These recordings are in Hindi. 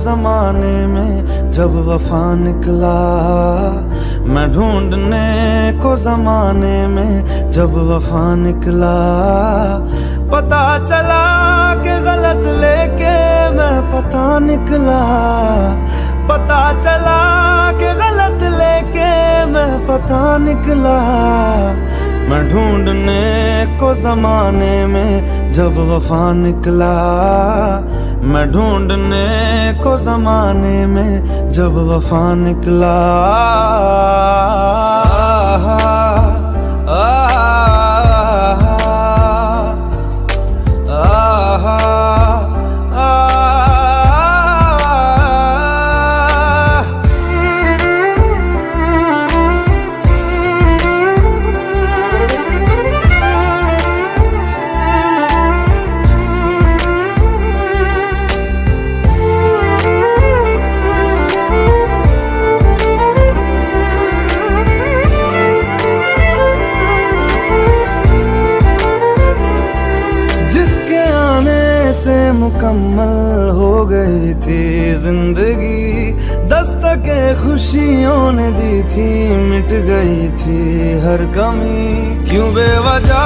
जमाने में जब वफा निकला, मैं ढूंढने को जमाने में जब वफा निकला। पता चला कि गलत लेके मैं पता निकला, पता चला कि गलत लेके मैं पता निकला। मैं ढूंढने को जमाने में जब वफा निकला, मैं ढूंढने को जमाने में जब वफा निकला। मुकम्मल हो गई थी जिंदगी, दस्तके खुशियों ने दी थी, मिट गई थी हर कमी। क्यों बेवजह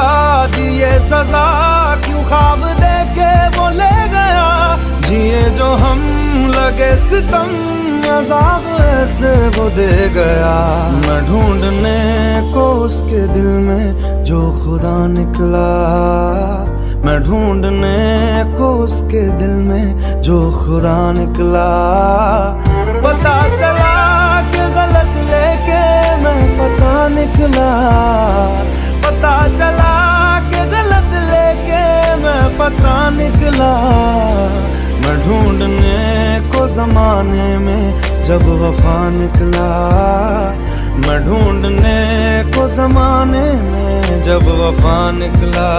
दिए सजा, क्यों ख्वाब देके वो ले गया, जिए जो हम लगे सितम, अज़ाब ऐसे वो दे गया। मैं ढूंढने को उसके दिल में जो खुदा निकला, मैं ढूंढने को उसके दिल में जो खुदा निकला। पता चला कि गलत लेके मैं पता निकला, पता चला कि गलत लेके मैं पता निकला। मैं ढूंढने को जमाने में जब वफा निकला, मैं ढूंढने को जमाने में जब वफा निकला।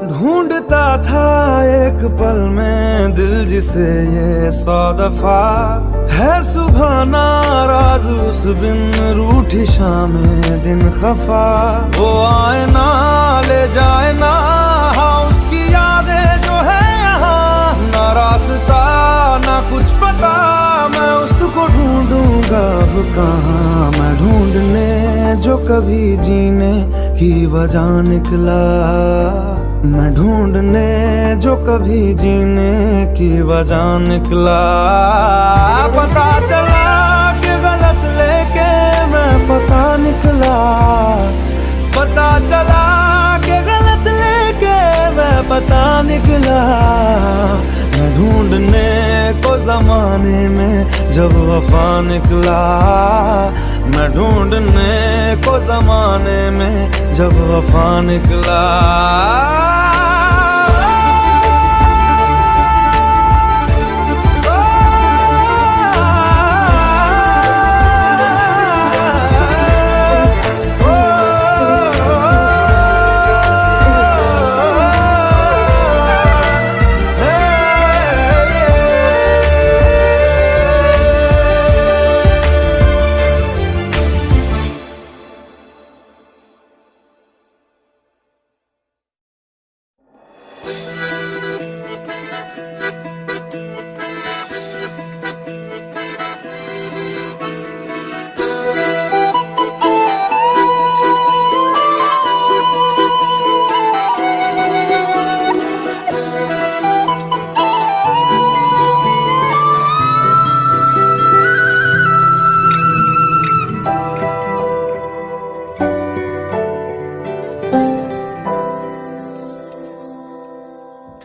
ढूंढता था एक पल में दिल जिसे ये 100 दफा, है सुबह नाराज उस बिन रूठी शामें दिन खफा। वो आए ना ले जाए ना, हाँ उसकी यादें जो है यहाँ, ना रास्ता ना कुछ पता, मैं उसको ढूंढूंगा अब कहाँ। मैं ढूंढने जो कभी जीने की वजह निकला, मैं ढूंढने जो कभी जीने की वजह निकला। पता चला कि गलत लेके मैं पता निकला, पता चला कि गलत लेके मैं पता निकला। मैं ढूंढने को जमाने में जब वफा निकला, मैं ढूंढने को जमाने में जब वफा निकला।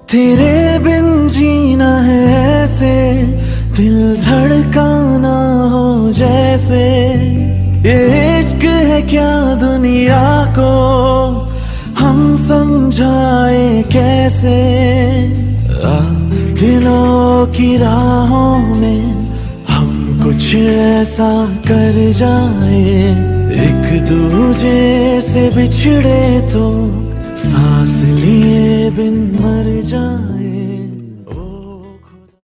तेरे बिन जीना है ऐसे, दिल धड़काना हो जैसे। ये इश्क है क्या दुनिया को हम समझाए कैसे। दिलों की राहों में हम कुछ ऐसा कर जाए, एक दूजे से बिछड़े तो सांस लिए बिन मर जाए।